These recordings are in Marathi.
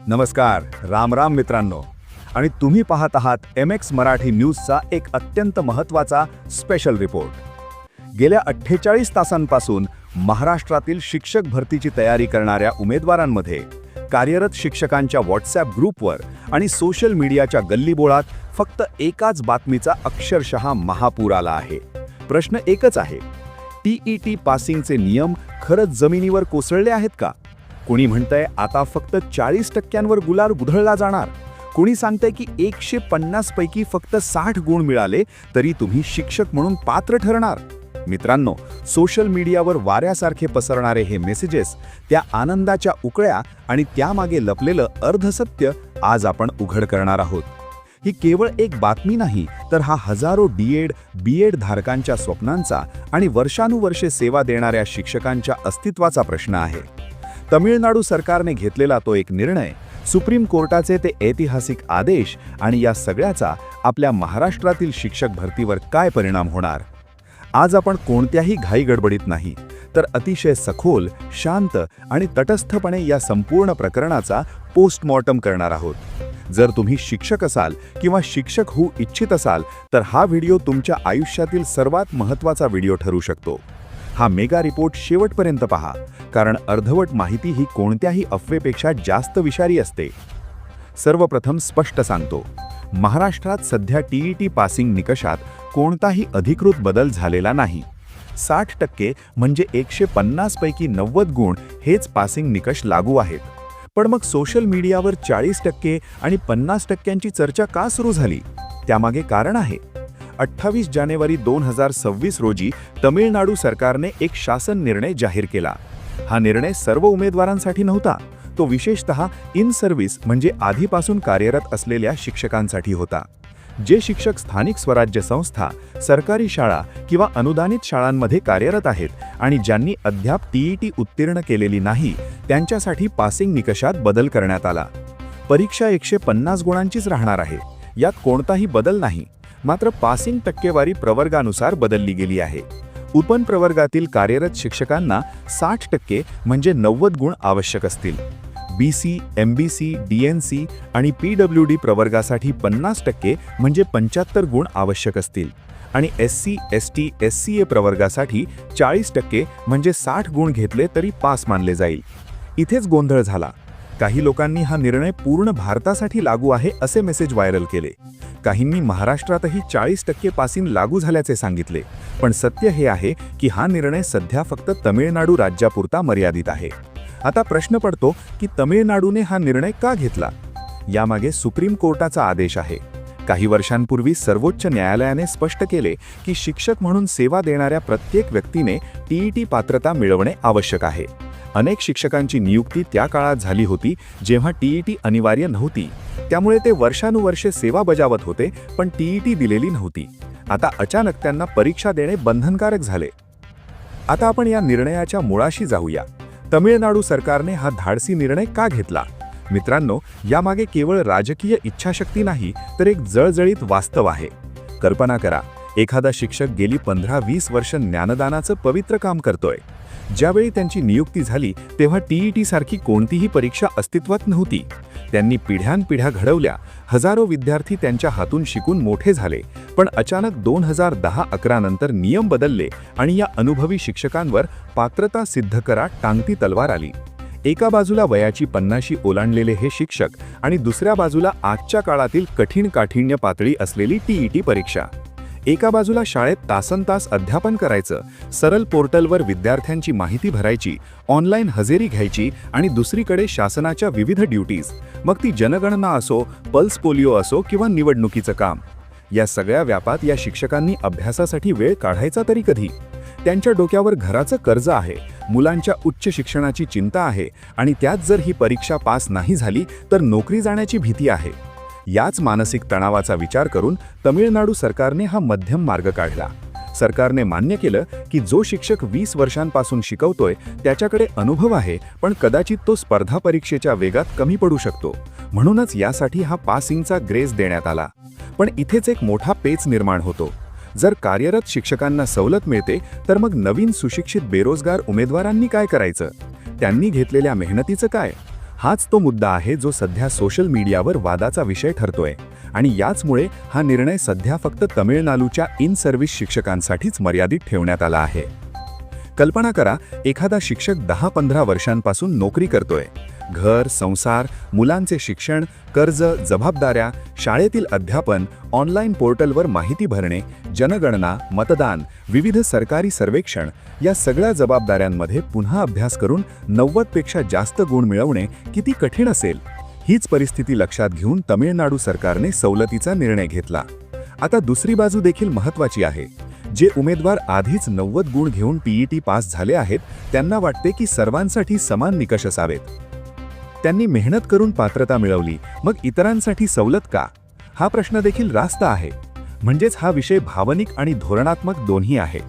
नमस्कार, राम राम मित्रांनो. आणि तुम्ही पाहत आहात MX मराठी न्यूजचा एक अत्यंत महत्त्वाचा स्पेशल रिपोर्ट. गेल्या 48 तासांपासून महाराष्ट्रातील शिक्षक भरतीची तयारी करणाऱ्या उमेदवारांमध्ये कार्यरत शिक्षकांच्या व्हॉट्सॲप ग्रुपवर आणि सोशल मीडियाच्या गल्लीबोळात फक्त एकाच बातमीचा अक्षरशः महापूर आला आहे. प्रश्न एकच आहे, TET पासिंगचे नियम खरंच जमिनीवर कोसळले आहेत का? कोणी म्हणतंय आता फक्त 40% गुलाल उधळला जाणार. कोणी सांगतंय की 150 पैकी फक्त 60 गुण मिळाले तरी तुम्ही शिक्षक म्हणून पात्र ठरणार. मित्रांनो, सोशल मीडियावर वाऱ्यासारखे पसरणारे हे मेसेजेस, त्या आनंदाच्या उकळ्या आणि त्यामागे लपलेलं अर्धसत्य आज आपण उघड करणार आहोत. ही केवळ एक बातमी नाही, तर हा हजारो DED, BEd धारकांच्या स्वप्नांचा आणि वर्षानुवर्षे सेवा देणाऱ्या शिक्षकांच्या अस्तित्वाचा प्रश्न आहे. तमिळनाडू सरकारने घेतलेला तो एक निर्णय, सुप्रीम कोर्टाचे ते ऐतिहासिक आदेश आणि या सगळ्याचा आपल्या महाराष्ट्रातील शिक्षक भरतीवर काय परिणाम होणार? आज आपण कोणत्याही घाईगडबडीत नाही, तर अतिशय सखोल, शांत आणि तटस्थपणे या संपूर्ण प्रकरणाचा पोस्टमॉर्टम करणार आहोत. जर तुम्ही शिक्षक असाल किंवा शिक्षक होऊ इच्छित असाल तर हा व्हिडिओ तुमच्या आयुष्यातील सर्वात महत्त्वाचा व्हिडिओ ठरू शकतो. हा मेगा रिपोर्ट शेवटपर्यंत पहा, कारण अर्धवट माहिती ही कोणत्याही अफवेपेक्षा जास्त विषारी असते. सर्वप्रथम स्पष्ट सांगतो, महाराष्ट्रात सध्या TET पासिंग निकषात कोणताही अधिकृत बदल झालेला नाही. 60% म्हणजे 150 पैकी 90 गुण हेच पासिंग निकष लागू आहेत. पण मग सोशल मीडियावर 40% आणि 50%ची चर्चा का सुरू झाली? त्यामागे कारण आहे. 28 जानेवारी 2026 रोजी तमिळनाडू सरकारने एक शासन निर्णय जाहीर केला. हा निर्णय सर्व उमेदवारांसाठी नव्हता, तो विशेषतः इन सर्व्हिस म्हणजे आधीपासून कार्यरत असलेल्या शिक्षकांसाठी होता. जे शिक्षक स्थानिक स्वराज्य संस्था, सरकारी शाळा किंवा अनुदानित शाळांमध्ये कार्यरत आहेत आणि ज्यांनी अद्याप TET उत्तीर्ण केलेली नाही, त्यांच्यासाठी पासिंग निकषात बदल करण्यात आला. परीक्षा 150 गुणांचीच राहणार आहे, यात कोणताही बदल नाही. मात्र पासिंग टक्केवारी प्रवर्गानुसार बदलली गेली आहे. उपन प्रवर्गातील कार्यरत शिक्षकांना 60% म्हणजे 90 गुण आवश्यक असतील. BC, MBC, DNC आणि PWD प्रवर्गासाठी 50% म्हणजे 75 गुण आवश्यक असतील आणि SC, ST, SCA प्रवर्गासाठी 40% म्हणजे 60 गुण घेतले तरी पास मानले जाईल. इथेच गोंधळ झाला. काही लोकांनी हा निर्णय पूर्ण भारतासाठी लागू आहे असे मेसेज व्हायरल केले. काहींनी महाराष्ट्रातही 40% पासिंग लागू झाल्याचे सांगितले. पण सत्य हे आहे की हा निर्णय सध्या फक्त तमिळनाडू राज्यापुरता मर्यादित आहे. आता प्रश्न पडतो की तमिळनाडूने हा निर्णय का घेतला? यामागे सुप्रीम कोर्टाचा आदेश आहे. काही वर्षांपूर्वी सर्वोच्च न्यायालयाने स्पष्ट केले की शिक्षक म्हणून सेवा देणाऱ्या प्रत्येक व्यक्तीने TET पात्रता मिळवणे आवश्यक आहे. अनेक शिक्षकांची नियुक्ती त्या काळात झाली होती जेव्हा TET अनिवार्य नव्हती. त्यामुळे ते वर्षानुवर्षे सेवा बजावत होते, पण TET दिलेली नव्हती. आता अचानक त्यांना परीक्षा देणे बंधनकारक झाले. आता आपण या निर्णयाच्या मुळाशी जाऊया. तमिळनाडू सरकारने हा धाडसी निर्णय का घेतला? मित्रांनो, यामागे केवळ राजकीय इच्छाशक्ती नाही, तर एक जळजळीत वास्तव आहे. कल्पना करा, एखादा शिक्षक गेली 15-20 वर्ष ज्ञानदानाचं पवित्र काम करतोय. ज्यावेळी त्यांची नियुक्ती झाली तेव्हा TET सारखी कोणतीही परीक्षा अस्तित्वात नव्हती. त्यांनी पिढ्यानपिढ्या घडवल्या, हजारो विद्यार्थी त्यांच्या हातून शिकून मोठे झाले. पण अचानक 2010-11 नंतर नियम बदलले आणि या अनुभवी शिक्षकांवर पात्रता सिद्ध करा टांगती तलवार आली. एका बाजूला वयाची 50शी ओलांडलेले हे शिक्षक आणि दुसऱ्या बाजूला आजच्या काळातील कठीण काठिण्य पातळी असलेली TET परीक्षा. एका बाजूला शाळेत तासनतास अध्यापन करायचं, सरळ पोर्टलवर विद्यार्थ्यांची माहिती भरायची, ऑनलाईन हजेरी घ्यायची आणि दुसरीकडे शासनाच्या विविध ड्युटीज, मग ती जनगणना असो, पल्स पोलिओ असो किंवा निवडणुकीचं काम. या सगळ्या व्यापात या शिक्षकांनी अभ्यासासाठी वेळ काढायचा तरी कधी? त्यांच्या डोक्यावर घराचं कर्ज आहे, मुलांच्या उच्च शिक्षणाची चिंता आहे आणि त्यात जर ही परीक्षा पास नाही झाली तर नोकरी जाण्याची भीती आहे. याच मानसिक तणावाचा विचार करून तमिळनाडू सरकारने हा मध्यम मार्ग काढला. सरकारने मान्य केलं की जो शिक्षक 20 वर्षांपासून शिकवतोय त्याच्याकडे अनुभव आहे, पण कदाचित तो स्पर्धा परीक्षेच्या वेगात कमी पडू शकतो. म्हणूनच यासाठी हा पासिंगचा ग्रेस देण्यात आला. पण इथेच एक मोठा पेच निर्माण होतो. जर कार्यरत शिक्षकांना सवलत मिळते तर मग नवीन सुशिक्षित बेरोजगार उमेदवारांनी काय करायचं? त्यांनी घेतलेल्या मेहनतीचं काय? हाच तो मुद्दा आहे जो सध्या सोशल मीडियावर वादाचा विषय ठरतोय आणि याचमुळे हा निर्णय सध्या फक्त तमिळनाडूच्या इन सर्व्हिस शिक्षकांसाठीच मर्यादित ठेवण्यात आला आहे. कल्पना करा, एखादा शिक्षक 10-15 वर्षांपासून नोकरी करतोय. घर, संसार, मुलांचे शिक्षण, कर्ज, जबाबदाऱ्या, शाळेतील अध्यापन, ऑनलाईन पोर्टलवर माहिती भरणे, जनगणना, मतदान, विविध सरकारी सर्वेक्षण या सगळ्या जबाबदाऱ्यांमध्ये पुन्हा अभ्यास करून 90पेक्षा जास्त गुण मिळवणे किती कठीण असेल. हीच परिस्थिती लक्षात घेऊन तमिळनाडू सरकारने सवलतीचा निर्णय घेतला. आता दुसरी बाजू देखील महत्त्वाची आहे. जे उमेदवार आधीच 90 गुण घेऊन PET पास झाले आहेत त्यांना वाटते की सर्वांसाठी समान निकष असावेत. त्यांनी मेहनत करून पात्रता मिळवली, मग इतरांसाठी सवलत का? हा प्रश्न देखील रास्त आहे. म्हणजेच हा विषय भावनिक आणि धोरणात्मक दोन्ही आहे.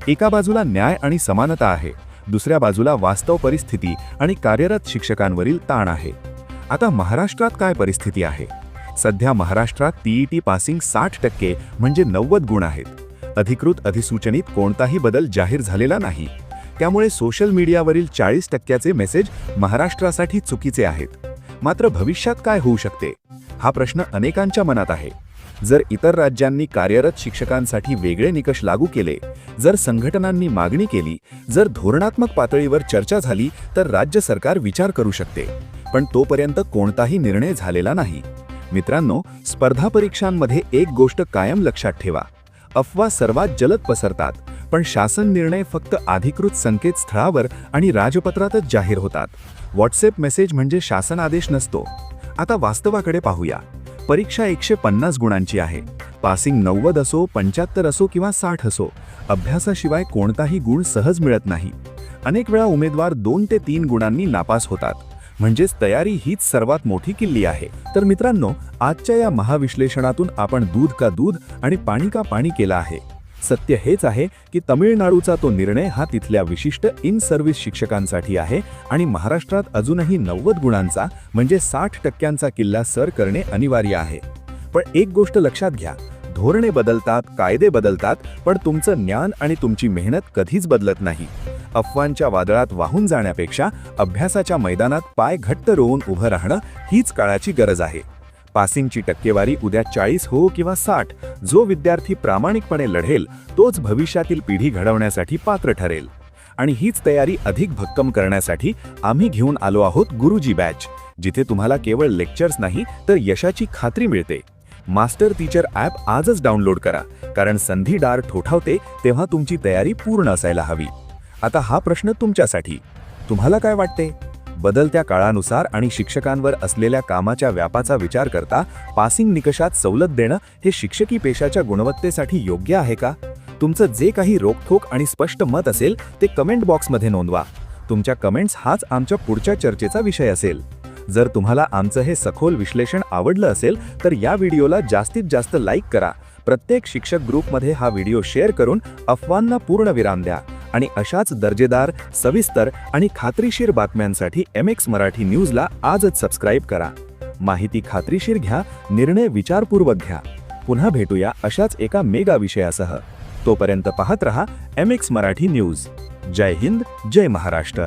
एका बाजूला न्याय आणि समानता आहे, दुसऱ्या बाजूला वास्तव परिस्थिती आणि कार्यरत शिक्षकांवरील ताण आहे. आता महाराष्ट्रात काय परिस्थिती आहे? सध्या महाराष्ट्रात PET पासिंग 60% म्हणजे 90 गुण आहेत. अधिकृत अधिसूचनेत कोणताही बदल जाहीर झालेला नाही. त्यामुळे सोशल मीडियावरील 40%चे मेसेज महाराष्ट्रासाठी चुकीचे आहेत. मात्र भविष्यात काय होऊ शकते हा प्रश्न अनेकांच्या मनात आहे. जर इतर राज्यांनी कार्यरत शिक्षकांसाठी वेगळे निकष लागू केले, जर संघटनांनी मागणी केली, जर धोरणात्मक पातळीवर चर्चा झाली तर राज्य सरकार विचार करू शकते. पण तोपर्यंत कोणताही निर्णय झालेला नाही. मित्रांनो, स्पर्धा परीक्षांमध्ये एक गोष्ट कायम लक्षात ठेवा. अफवा सर्वात जलद पसरतात, पण शासन निर्णय फक्त अधिकृत संकेतस्थळावर आणि राजपत्रातच जाहीर होतात. व्हॉट्सअप मेसेज म्हणजे शासन आदेश नसतो. आता वास्तवाकडे पाहूया. परीक्षा 150 गुणांची आहे. पासिंग 90 असो, 75 असो किंवा 60 असो, अभ्यासाशिवाय कोणताही गुण सहज मिळत नाही. अनेक वेळा उमेदवार 2 ते 3 गुणांनी नापास होतात. म्हणजेच तयारी हीच सर्वात मोठी किल्ली आहे. तर मित्रांनो, आजच्या या महाविश्लेषणातून आपण दूध का दूध आणि पाणी का पाणी केला आहे. सत्य हेच आहे की तमिळनाडूचा तो निर्णय हा तिथल्या विशिष्ट इन सर्व्हिस शिक्षकांसाठी आहे आणि महाराष्ट्रात अजूनही 90 गुणांचा म्हणजे 60%चा किल्ला सर करणे अनिवार्य आहे. पण एक गोष्ट लक्षात घ्या, धोरणे बदलतात, कायदे बदलतात, पण तुमचं ज्ञान आणि तुमची मेहनत कधीच बदलत नाही. अफवांच्या वादळात वाहून जाण्यापेक्षा अभ्यासाच्या मैदानात पाय घट्ट रोवून उभं राहणं हीच काळाची गरज आहे. पासिंगची टक्केवारी उद्या 40 हो किंवा 60, जो विद्यार्थी प्रामाणिकपणे लढेल तोच भविष्यातील पिढी घडवण्यासाठी पात्र ठरेल. आणि हीच तयारी अधिक भक्कम करण्यासाठी आम्ही घेऊन आलो आहोत गुरुजी बॅच, जिथे तुम्हाला केवळ लेक्चर्स नाही तर यशाची खात्री मिळते. मास्टर टीचर ॲप आजच डाउनलोड करा, कारण संधी दार ठोठावते तेव्हा तुमची तयारी पूर्ण असायला हवी. आता हा प्रश्न तुमच्यासाठी. तुम्हाला काय वाटते? बदलत्या काळानुसार आणि शिक्षकांवर असलेल्या कामाच्या व्यापाचा विचार करता पासिंग निकषात सवलत देणं हे शिक्षकी पेशाच्या गुणवत्तेसाठी योग्य आहे का? तुमचं जे काही रोखठोक आणि स्पष्ट मत असेल ते कमेंट बॉक्समध्ये नोंदवा. तुमच्या कमेंट्स हाच आमच्या पुढच्या चर्चेचा विषय असेल. जर तुम्हाला आमचं हे सखोल विश्लेषण आवडलं असेल तर या व्हिडिओला जास्तीत जास्त लाईक करा. प्रत्येक शिक्षक ग्रुपमध्ये हा व्हिडिओ शेअर करून अफवांना पूर्ण विराम द्या. आणि अशाच दर्जेदार, सविस्तर आणि खात्रीशीर बातम्यांसाठी MX मराठी न्यूजला आजच सबस्क्राईब करा. माहिती खात्रीशीर घ्या, निर्णय विचारपूर्वक घ्या. पुन्हा भेटूया अशाच एका मेगा विषयासह. तोपर्यंत पाहत रहा MX मराठी न्यूज. जय हिंद, जय महाराष्ट्र.